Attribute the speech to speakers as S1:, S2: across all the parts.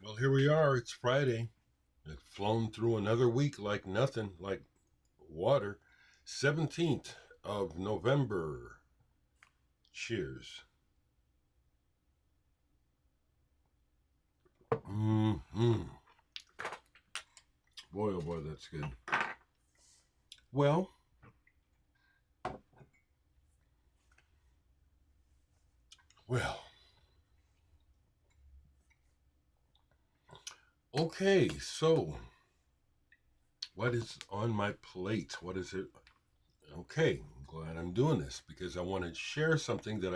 S1: Well, here we are. It's Friday. It's flown through another week like nothing, like water. 17th of November. Cheers. Mm-hmm. Boy, oh boy, that's good. Well, well. Okay, so what is on my plate? What is it? Okay, I'm glad I'm doing this because I want to share something that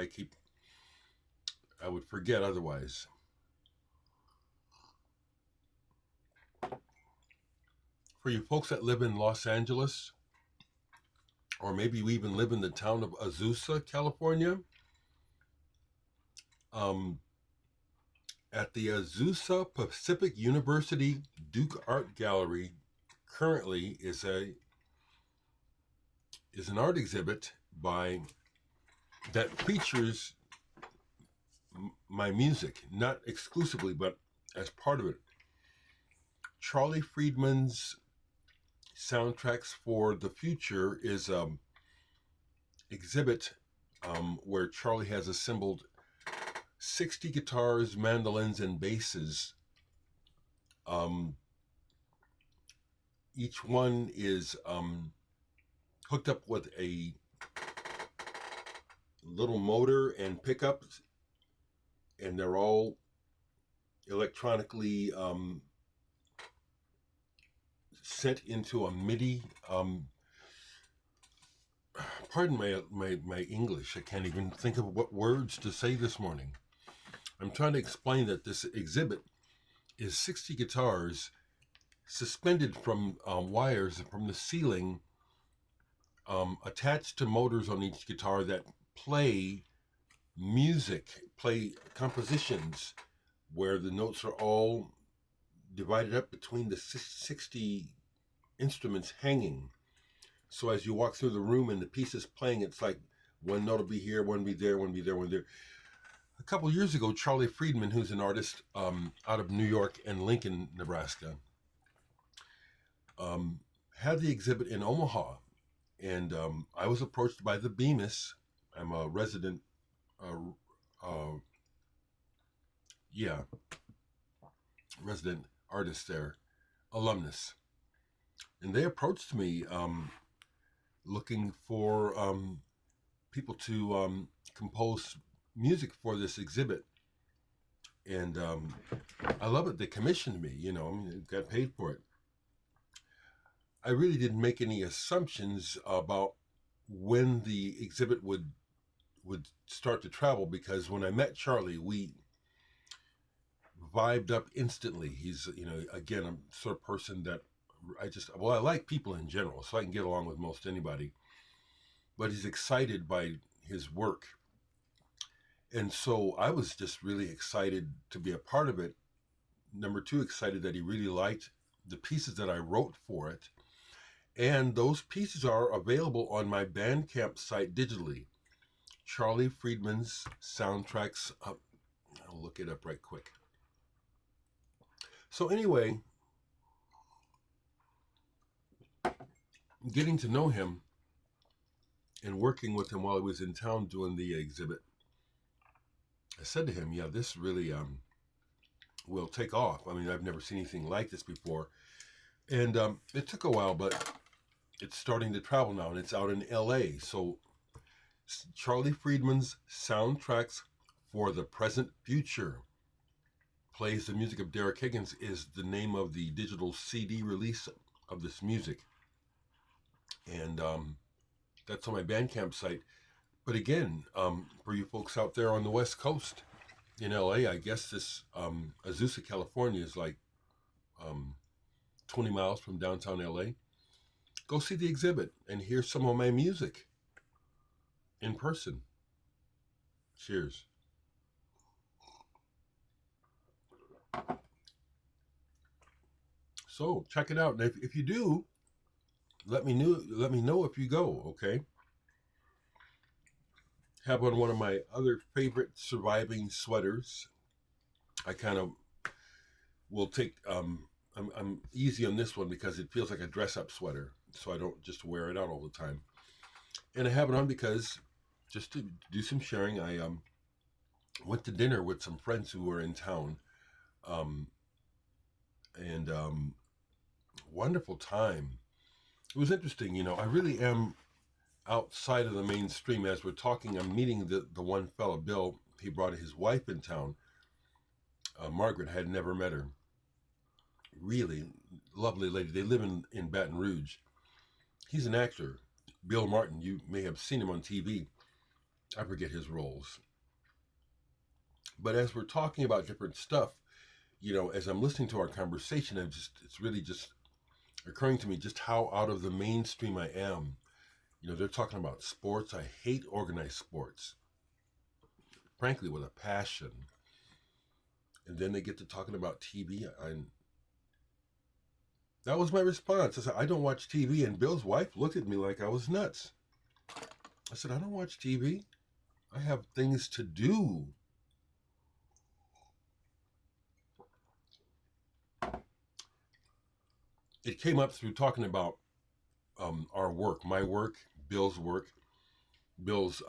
S1: I would forget otherwise. For you folks that live in Los Angeles, or maybe you even live in the town of Azusa, California, at the Azusa Pacific University Duke Art Gallery currently is an art exhibit by that features my music, not exclusively, but as part of it. Charlie Friedman's Soundtracks for the Future is exhibit where Charlie has assembled 60 guitars, mandolins, and basses. Each one is hooked up with a little motor and pickups, and they're all electronically sent into a MIDI. Pardon my English. I can't even think of what words to say this morning. I'm trying to explain that this exhibit is 60 guitars suspended from wires from the ceiling, attached to motors on each guitar that play music, play compositions where the notes are all divided up between the 60 instruments hanging. So as you walk through the room and the piece is playing, it's like one note will be here, one be there, one be there, one there. A couple of years ago, Charlie Friedman, who's an artist out of New York and Lincoln, Nebraska, had the exhibit in Omaha. And I was approached by the Bemis. I'm a resident, resident artist there, alumnus. And they approached me looking for people to compose music for this exhibit. And I love it. They commissioned me, got paid for it. I really didn't make any assumptions about when the exhibit would start to travel, because when I met Charlie, we vibed up instantly. He's, again, I'm the sort of person that I like people in general, so I can get along with most anybody. But he's excited by his work. And so I was just really excited to be a part of it. Number two, excited that he really liked the pieces that I wrote for it. And those pieces are available on my Bandcamp site digitally. Charlie Friedman's Soundtracks. I'll look it up right quick. So anyway, getting to know him and working with him while he was in town doing the exhibit, I said to him, this really will take off. I mean, I've never seen anything like this before. And it took a while, but it's starting to travel now, and it's out in LA. So Charlie Friedman's Soundtracks for the Present Future plays the music of Dereck Higgins is the name of the digital CD release of this music. And that's on my Bandcamp site. But again, for you folks out there on the West Coast in LA, I guess this Azusa, California is like 20 miles from downtown LA. Go see the exhibit and hear some of my music in person. Cheers. So check it out. And if you do, let me know if you go, okay? Have on one of my other favorite surviving sweaters. I kind of will take. I'm easy on this one because it feels like a dress-up sweater, so I don't just wear it out all the time. And I have it on because just to do some sharing. I went to dinner with some friends who were in town, um, and wonderful time. It was interesting, you know. I really am outside of the mainstream. As we're talking, I'm meeting the one fella, Bill. He brought his wife in town. Margaret, had never met her. Really lovely lady. They live in Baton Rouge. He's an actor. Bill Martin, you may have seen him on TV. I forget his roles. But as we're talking about different stuff, you know, as I'm listening to our conversation, it's really just occurring to me just how out of the mainstream I am. You know, they're talking about sports. I hate organized sports, frankly, with a passion. And then they get to talking about TV. That was my response. I said, I don't watch TV. And Bill's wife looked at me like I was nuts. I said, I don't watch TV. I have things to do. It came up through talking about our work, my work, Bill's work. Bill's,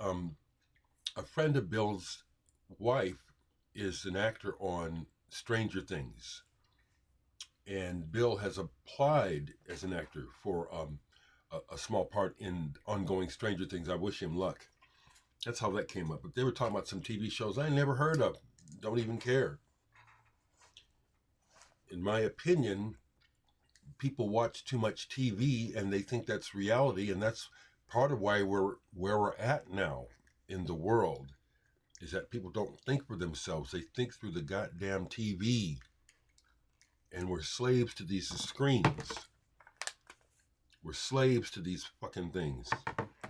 S1: a friend of Bill's wife is an actor on Stranger Things. And Bill has applied as an actor for a small part in ongoing Stranger Things. I wish him luck. That's how that came up. But they were talking about some TV shows I never heard of. Don't even care. In my opinion, people watch too much TV and they think that's reality. And that's part of why we're where we're at now in the world, is that people don't think for themselves. They think through the goddamn TV. And we're slaves to these screens. We're slaves to these fucking things.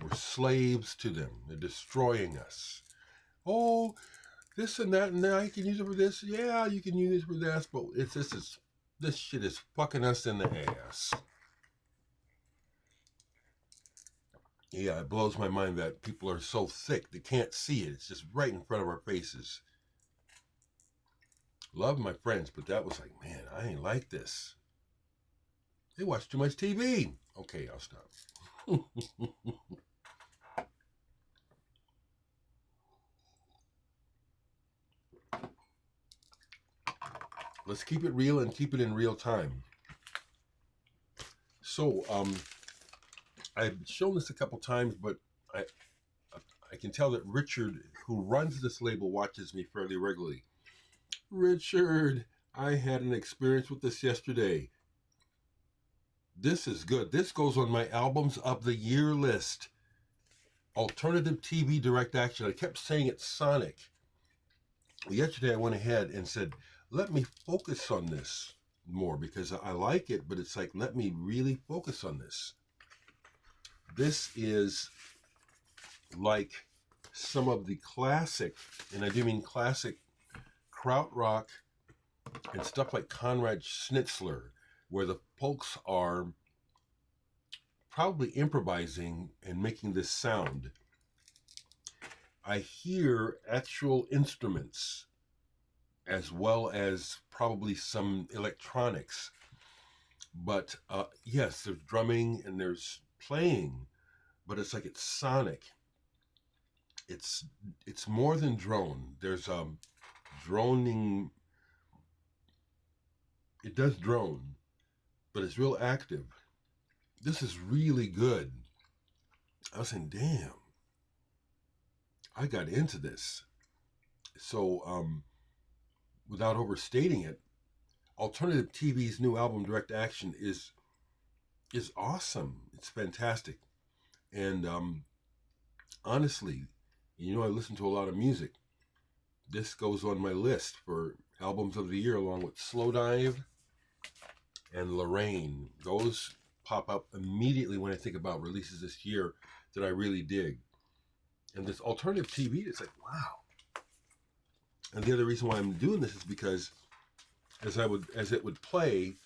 S1: We're slaves to them. They're destroying us. Oh, this and that and that. You can use it for this. Yeah, you can use it for that. But this shit is fucking us in the ass. Yeah, it blows my mind that people are so thick they can't see it. It's just right in front of our faces. Love my friends, but that was like, man, I ain't like this. They watch too much TV. Okay, I'll stop. Let's keep it real and keep it in real time. So, I've shown this a couple times, but I can tell that Richard, who runs this label, watches me fairly regularly. Richard, I had an experience with this yesterday. This is good. This goes on my albums of the year list. Alternative TV direct action. I kept saying it's Sonic. Yesterday I went ahead and said, let me focus on this more because I like it, but it's like, let me really focus on this. This is like some of the classic, and I do mean classic, krautrock and stuff like Conrad Schnitzler, where the folks are probably improvising and making this sound. I hear actual instruments as well as probably some electronics. But yes, there's drumming and there's playing, but it's like it's sonic. It's more than drone. There's droning. It does drone, but it's real active. This is really good. I was saying, damn, I got into this. So, without overstating it, Alternative TV's new album, Direct Action, is awesome. It's fantastic. And honestly, you know, I listen to a lot of music. This goes on my list for albums of the year, along with Slow Dive and Lorraine. Those pop up immediately when I think about releases this year that I really dig. And this alternative TV, it's like, wow. And the other reason why I'm doing this is because as it would play,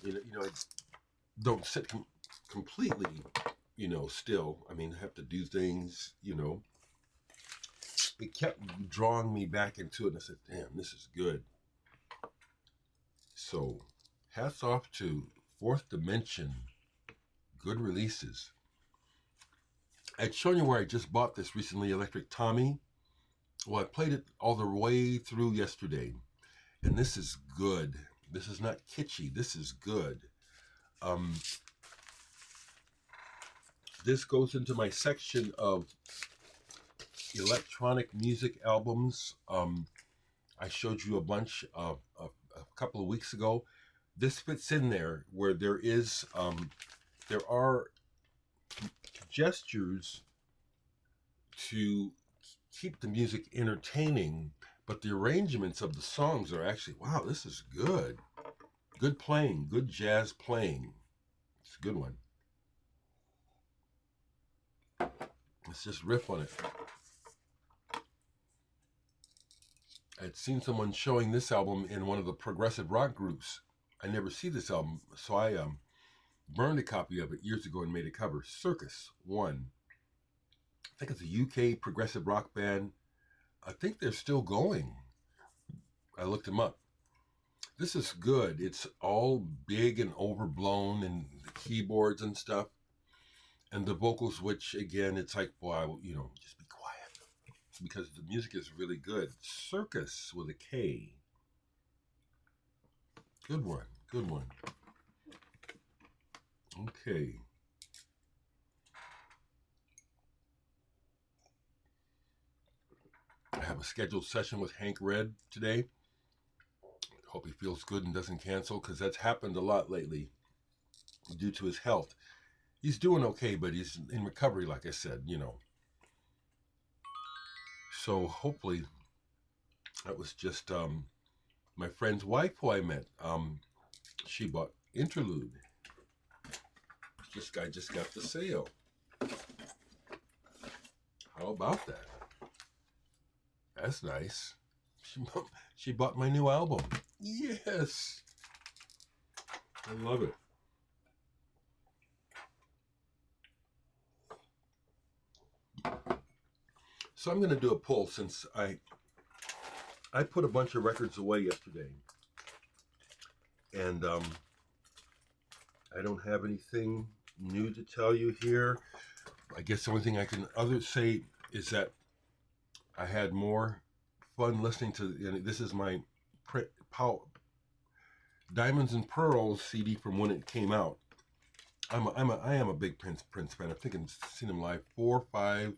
S1: you know, I don't sit completely, you know, still. I mean, I have to do things, you know. It kept drawing me back into it, and I said, damn, this is good. So, hats off to Fourth Dimension. Good releases. I'd shown you where I just bought this recently, Electric Tommy. Well, I played it all the way through yesterday, and this is good. This is not kitschy. This is good. This goes into my section of electronic music albums. I showed you a bunch a couple of weeks ago. This fits in there where there are gestures to keep the music entertaining, but the arrangements of the songs are actually, wow, this is good. Good playing, good jazz playing. It's a good one. Let's just riff on it. I'd seen someone showing this album in one of the progressive rock groups. I never see this album, so I burned a copy of it years ago and made a cover. Circus 1. I think it's a UK progressive rock band. I think they're still going. I looked them up. This is good. It's all big and overblown, and the keyboards and stuff. And the vocals, which, again, it's like, boy, just be quiet. Because the music is really good. Circus with a K. Good one. Good one. Okay. I have a scheduled session with Hank Red today. Hope he feels good and doesn't cancel, because that's happened a lot lately due to his health. He's doing okay, but he's in recovery, like I said, So hopefully that was just my friend's wife who I met. She bought Interlude. This guy just got the sale. How about that? That's nice. She bought my new album. Yes. I love it. So I'm going to do a poll, since I put a bunch of records away yesterday, and I don't have anything new to tell you here. I guess the only thing I can say is that I had more fun listening to. This is my Diamonds and Pearls CD from when it came out. I am a big Prince fan. I think I've seen him live 4 or 5.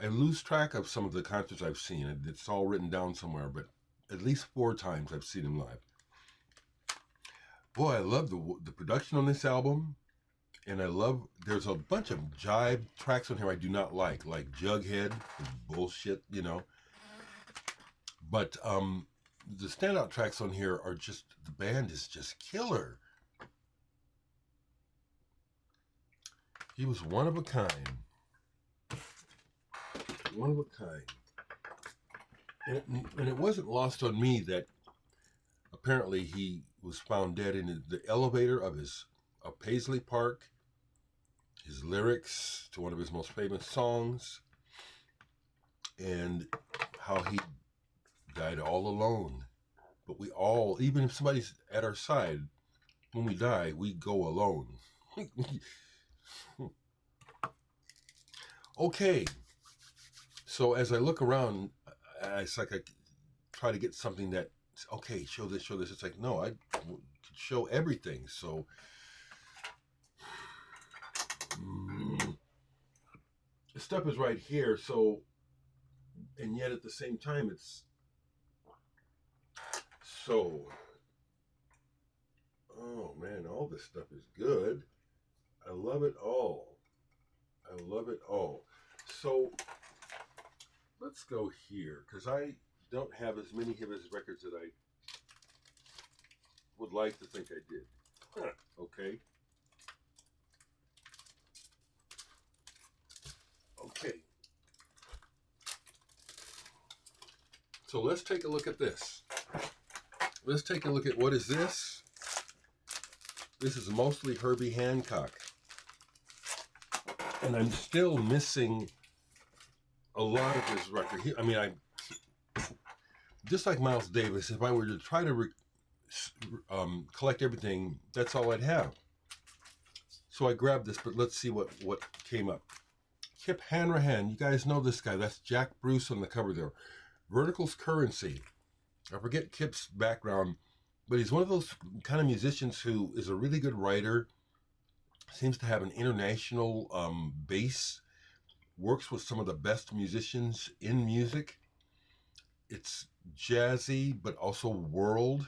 S1: I lose track of some of the concerts I've seen. It's all written down somewhere, but at least 4 times I've seen him live. Boy, I love the production on this album, and there's a bunch of jive tracks on here I do not like Jughead, bullshit, But the standout tracks on here are just, the band is just killer. He was one of a kind. One of a kind. And it wasn't lost on me that apparently he was found dead in the elevator of Paisley Park. His lyrics to one of his most famous songs, and how he died all alone. But we all, even if somebody's at our side, when we die, we go alone. Okay. So as I look around, it's like I try to get something that, okay, show this. It's like, no, I could show everything. So the stuff is right here. So, and yet at the same time, it's so, oh man, all this stuff is good. I love it all. I love it all. So let's go here, because I don't have as many of his records that I would like to think I did. Okay. Okay. So let's take a look at this. Let's take a look at, what is this? This is mostly Herbie Hancock. And I'm still missing a lot of his record. Just like Miles Davis, if I were to try to collect everything, that's all I'd have. So I grabbed this, but let's see what came up. Kip Hancock, you guys know this guy. That's Jack Bruce on the cover there. Vertical's Currency. I forget Kip's background, but he's one of those kind of musicians who is a really good writer, seems to have an international base, works with some of the best musicians in music. It's jazzy, but also world.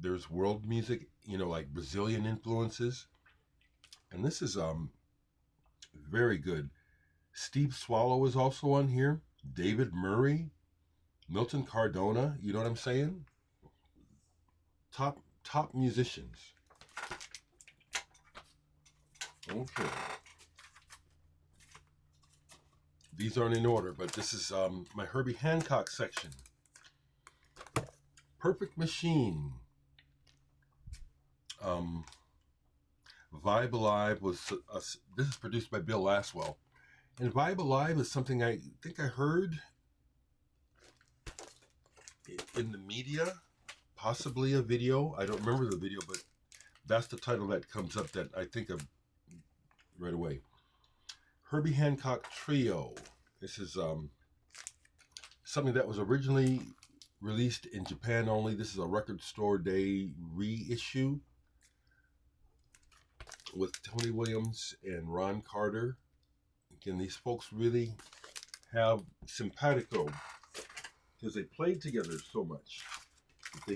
S1: There's world music, you know, like Brazilian influences. And this is very good. Steve Swallow is also on here. David Murray, Milton Cardona, you know what I'm saying? Top musicians. Okay. These aren't in order, but this is my Herbie Hancock section. Perfect Machine. Vibe Alive was, this is produced by Bill Laswell. And Vibe Alive is something I think I heard in the media, possibly a video. I don't remember the video, but that's the title that comes up that I think of right away. Herbie Hancock Trio. This is something that was originally released in Japan only. This is a Record Store Day reissue with Tony Williams and Ron Carter. Again, these folks really have simpatico because they played together so much. They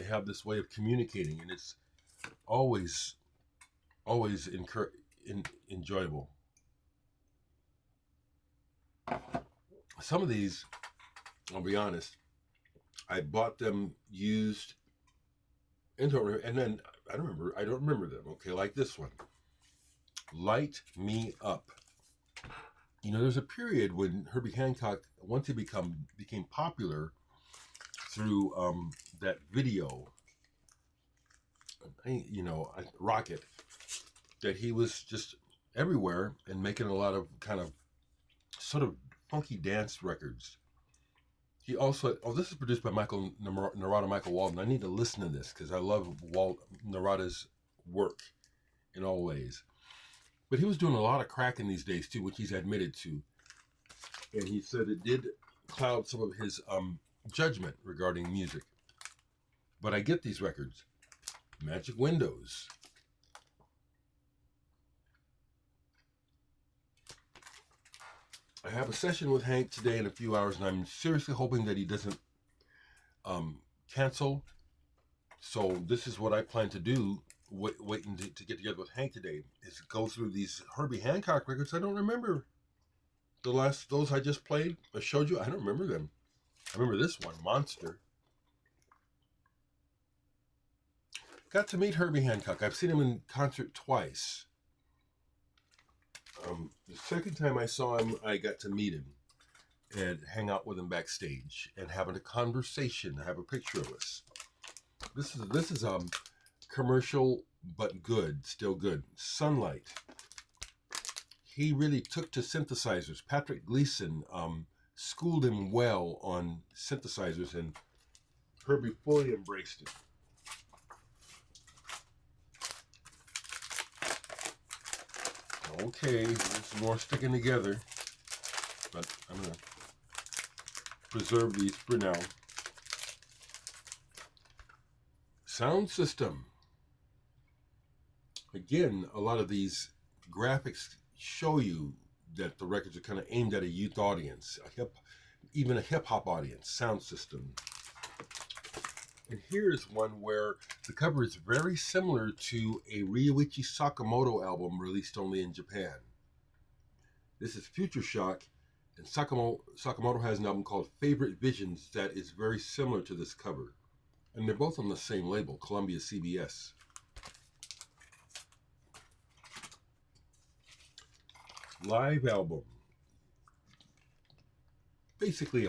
S1: have this way of communicating, and it's always enjoyable. Some of these, I'll be honest, I bought them used, and then I don't remember them. Okay, like this one, Light Me Up. You know, there's a period when Herbie Hancock, once he became popular through that video, Rocket, that he was just everywhere and making a lot of kind of sort of funky dance records. He also, this is produced by Michael Narada, Michael Walden. I need to listen to this because I love Narada's work in all ways. But he was doing a lot of crack in these days too, which he's admitted to. And he said it did cloud some of his judgment regarding music. But I get these records. Magic Windows. I have a session with Hank today in a few hours, and I'm seriously hoping that he doesn't cancel. So this is what I plan to do, waiting to get together with Hank today, is go through these Herbie Hancock records. I don't remember those I just played. I showed you. I don't remember them. I remember this one, Monster. Got to meet Herbie Hancock. I've seen him in concert twice. The second time I saw him, I got to meet him and hang out with him backstage and having a conversation. I have a picture of us. This is commercial but good, still good. Sunlight. He really took to synthesizers. Patrick Gleason schooled him well on synthesizers, and Herbie fully embraced it. Okay, there's more sticking together, but I'm going to preserve these for now. Sound system. Again, a lot of these graphics show you that the records are kind of aimed at a youth audience, even a hip-hop audience. Sound system. And here's one where the cover is very similar to a Ryuichi Sakamoto album released only in Japan. This is Future Shock, and Sakamoto has an album called Favorite Visions that is very similar to this cover. And they're both on the same label, Columbia CBS. Live album. Basically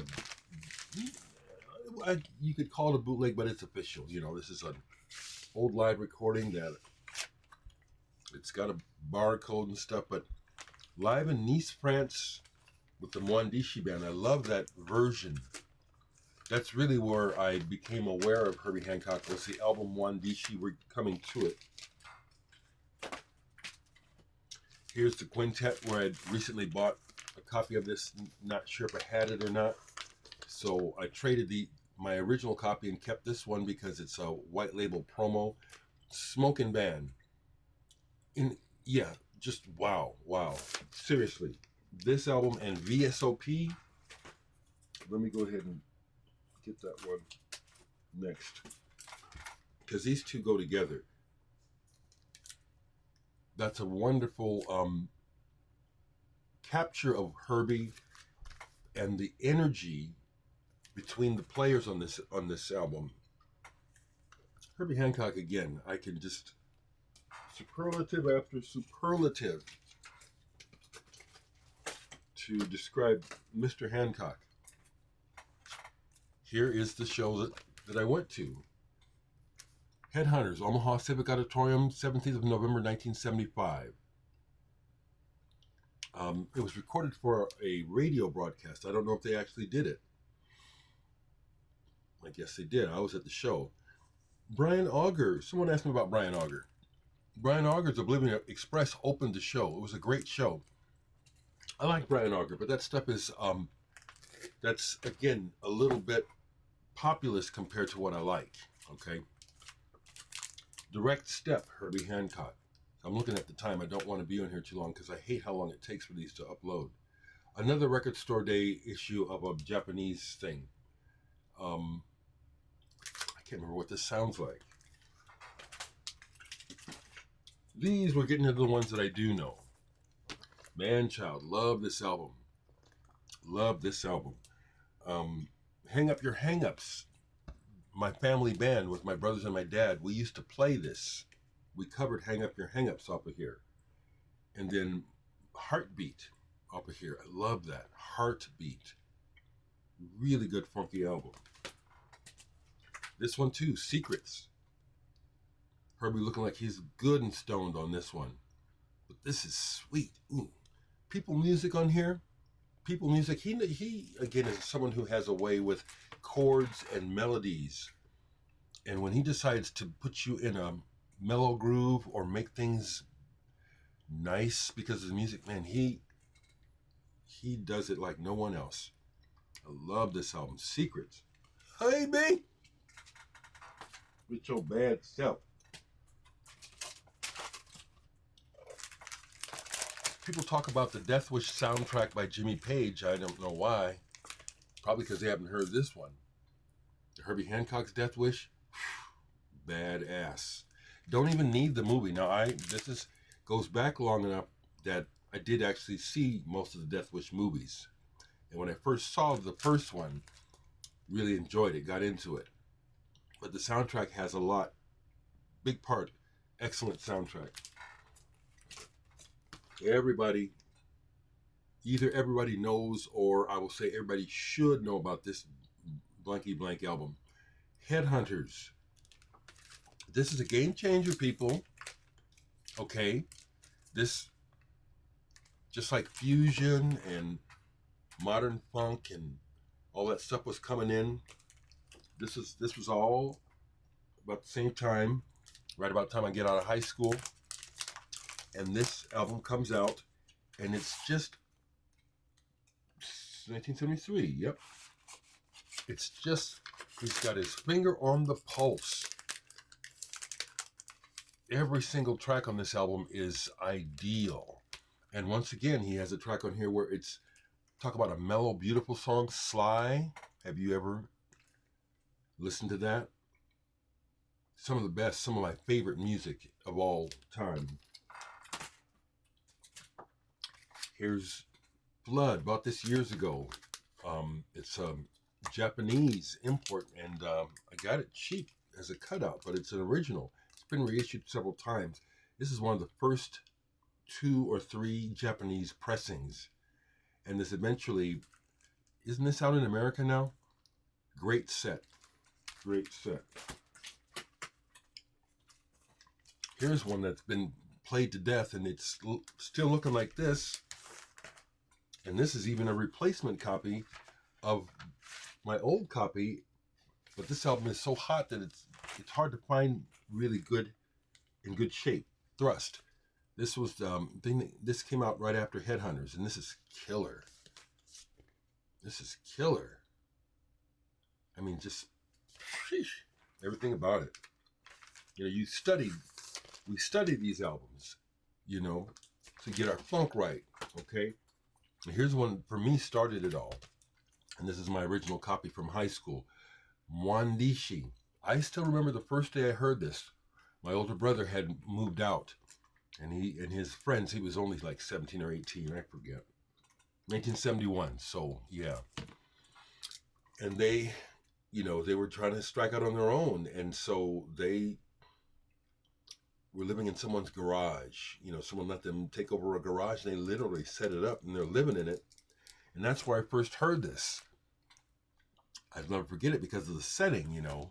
S1: you could call it a bootleg, but it's official. You know, this is an old live recording that it's got a barcode and stuff, but live in Nice, France with the Mwandishi band. I love that version That's really where I became aware of Herbie Hancock. Was the album one, Mishi, we're coming to it. Here's the Quintet, where I recently bought a copy of this. Not sure if I had it or not. So I traded my original copy and kept this one because it's a white label promo. Smoking Band. Yeah, just wow. Seriously. This album and VSOP. Let me go ahead and get that one next. Because these two go together. That's a wonderful capture of Herbie and the energy between the players on this album. Herbie Hancock, again, I can just superlative after superlative to describe Mr. Hancock. Here is the show that I went to. Headhunters, Omaha Civic Auditorium, 17th of November, 1975. It was recorded for a radio broadcast. I don't know if they actually did it. I guess they did. I was at the show. Brian Auger. Someone asked me about Brian Auger. Brian Auger's Oblivion Express opened the show. It was a great show. I like Brian Auger, but that stuff is, that's, again, a little bit populist compared to what I like, okay? Direct Step, Herbie Hancock. I'm looking at the time. I don't want to be on here too long because I hate how long it takes for these to upload. Another Record Store Day issue of a Japanese thing. I can't remember what this sounds like. These, we're getting into the ones that I do know. Manchild, love this album. Love this album. Hang Up Your Hang-Ups. My family band with my brothers and my dad, we used to play this. We covered Hang Up Your Hang-Ups off of here. And then Heartbeat off of here. I love that. Heartbeat. Really good funky album. This one too, Secrets. Herbie looking like he's good and stoned on this one. But this is sweet. Ooh. People music on here. People music. He again is someone who has a way with chords and melodies. And when he decides to put you in a mellow groove or make things nice because of the music, man, he does it like no one else. I love this album. Secrets. Hey, me. With your bad self. People talk about the Death Wish soundtrack by Jimmy Page. I don't know why. Probably because they haven't heard this one. Herbie Hancock's Death Wish. Badass. Don't even need the movie. Now, this goes back long enough that I did actually see most of the Death Wish movies. And when I first saw the first one, really enjoyed it, got into it. But the soundtrack has a lot. Big part. Excellent soundtrack. Everybody, either everybody knows or I will say everybody should know about this blanky blank album. Headhunters. This is a game changer, people. Okay. This, just like fusion and modern funk and all that stuff was coming in. This was all about the same time, right about the time I get out of high school. And this album comes out, and it's just 1973. Yep. It's just, he's got his finger on the pulse. Every single track on this album is ideal. And once again, he has a track on here where it's, talk about a mellow, beautiful song, Sly. Have you ever listened to that? Some of the best, some of my favorite music of all time. Here's Blood. Bought this years ago. It's a Japanese import, and I got it cheap as a cutout, but it's an original. It's been reissued several times. This is one of the first 2 or 3 Japanese pressings, and this eventually, isn't this out in America now? Great set. Great set. Here's one that's been played to death, and it's still looking like this. And this is even a replacement copy of my old copy, but this album is so hot that it's hard to find really good, in good shape. Thrust. This was this came out right after Headhunters, and this is killer. This is killer. I mean, just sheesh, everything about it. You know, we studied these albums, you know, to get our funk right. Okay, and here's one for me started it all, and this is my original copy from high school, Mwandishi. I still remember the first day I heard this. My older brother had moved out, and he and his friends, he was only like 17 or 18, I forget. 1971, so yeah. And they, you know, they were trying to strike out on their own, and so they were living in someone's garage. You know, someone let them take over a garage, and they literally set it up, and they're living in it. And that's where I first heard this. I'll never forget it because of the setting, you know,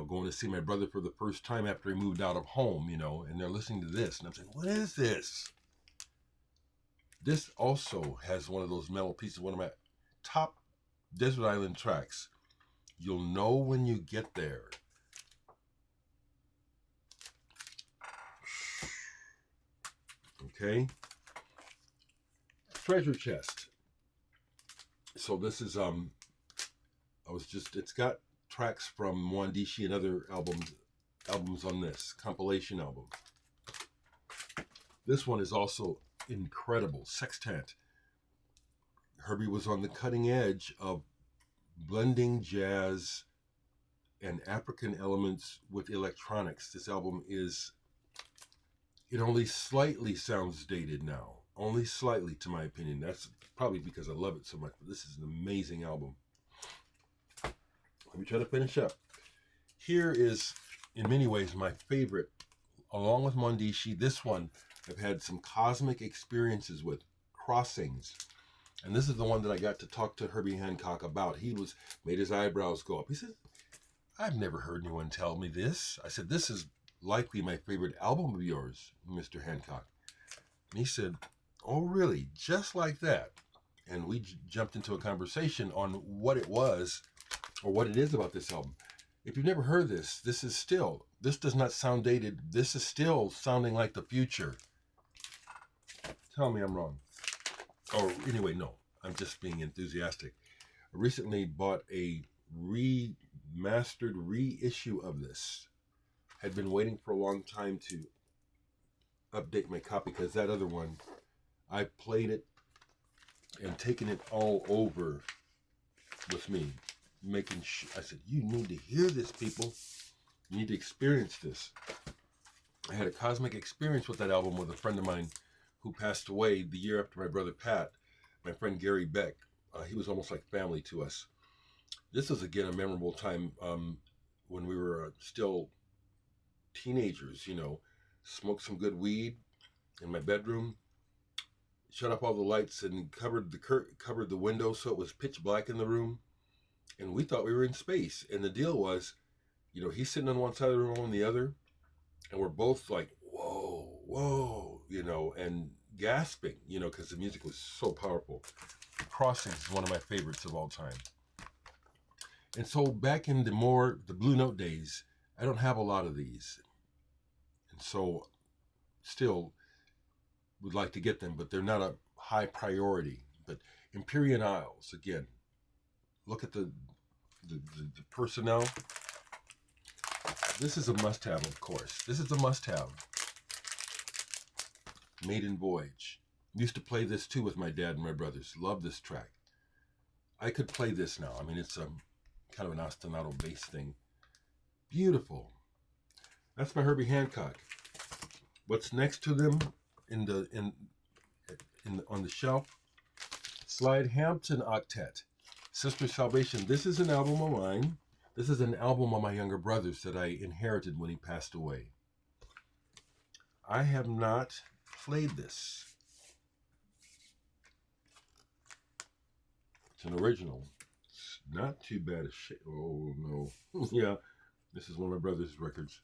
S1: going to see my brother for the first time after he moved out of home, you know, and they're listening to this, and I'm saying, what is this? This also has one of those metal pieces, one of my top desert island tracks. You'll know when you get there. Okay. Treasure Chest. So this is it's got tracks from Mwandishi and other albums on this compilation album. This one is also incredible. Sextant. Herbie was on the cutting edge of blending jazz and African elements with electronics. This album it only slightly sounds dated now. Only slightly, to my opinion. That's probably because I love it so much, but this is an amazing album. Let me try to finish up. Here is, in many ways, my favorite. Along with Mwandishi, this one I've had some cosmic experiences with, Crossings. And this is the one that I got to talk to Herbie Hancock about. He made his eyebrows go up. He said, I've never heard anyone tell me this. I said, this is likely my favorite album of yours, Mr. Hancock. And he said, oh, really? Just like that? And we jumped into a conversation on what it was, or what it is about this album. If you've never heard this, this does not sound dated. This is still sounding like the future. Tell me I'm wrong. Or anyway, no, I'm just being enthusiastic. I recently bought a remastered reissue of this. Had been waiting for a long time to update my copy because that other one, I played it and taken it all over with me. I said, you need to hear this, people. You need to experience this. I had a cosmic experience with that album with a friend of mine who passed away the year after my brother Pat, my friend Gary Beck. He was almost like family to us. This is, again, a memorable time when we were still teenagers, you know, smoked some good weed in my bedroom, shut off all the lights and covered the window so it was pitch black in the room. And we thought we were in space. And the deal was, you know, he's sitting on one side of the room, on the other, and we're both like, whoa, whoa, you know, and gasping, you know, because the music was so powerful. Crossings is one of my favorites of all time. And so back in the Blue Note days, I don't have a lot of these. And so still would like to get them, but they're not a high priority. But Imperial Isles, again, look at the personnel. This is a must-have, of course. This is a must-have. Maiden Voyage. Used to play this too with my dad and my brothers. Love this track. I could play this now. I mean, it's a kind of an ostinato bass thing. Beautiful. That's my Herbie Hancock. What's next to them on the shelf? Slide Hampton Octet. Sister Salvation. This is an album of mine. This is an album of my younger brother's that I inherited when he passed away. I have not played this. It's an original. It's not too bad a shit. Oh no. Yeah. This is one of my brother's records.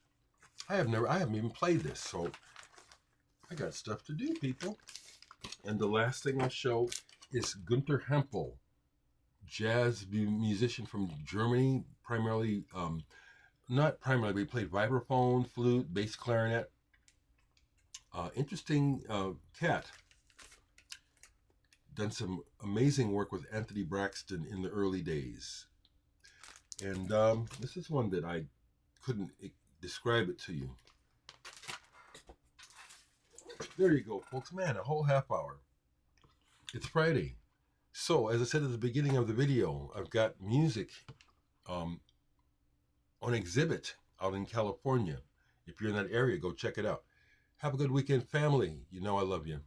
S1: I haven't even played this, so I got stuff to do, people. And the last thing I'll show is Gunter Hle, jazz musician from Germany, primarily, not primarily, but he played vibraphone, flute, bass clarinet. Interesting cat. Done some amazing work with Anthony Braxton in the early days. And this is one that I couldn't describe it to you. There you go, folks. Man, a whole half hour. It's Friday. So, as I said at the beginning of the video, I've got music on exhibit out in California. If you're in that area, go check it out. Have a good weekend, family. You know I love you.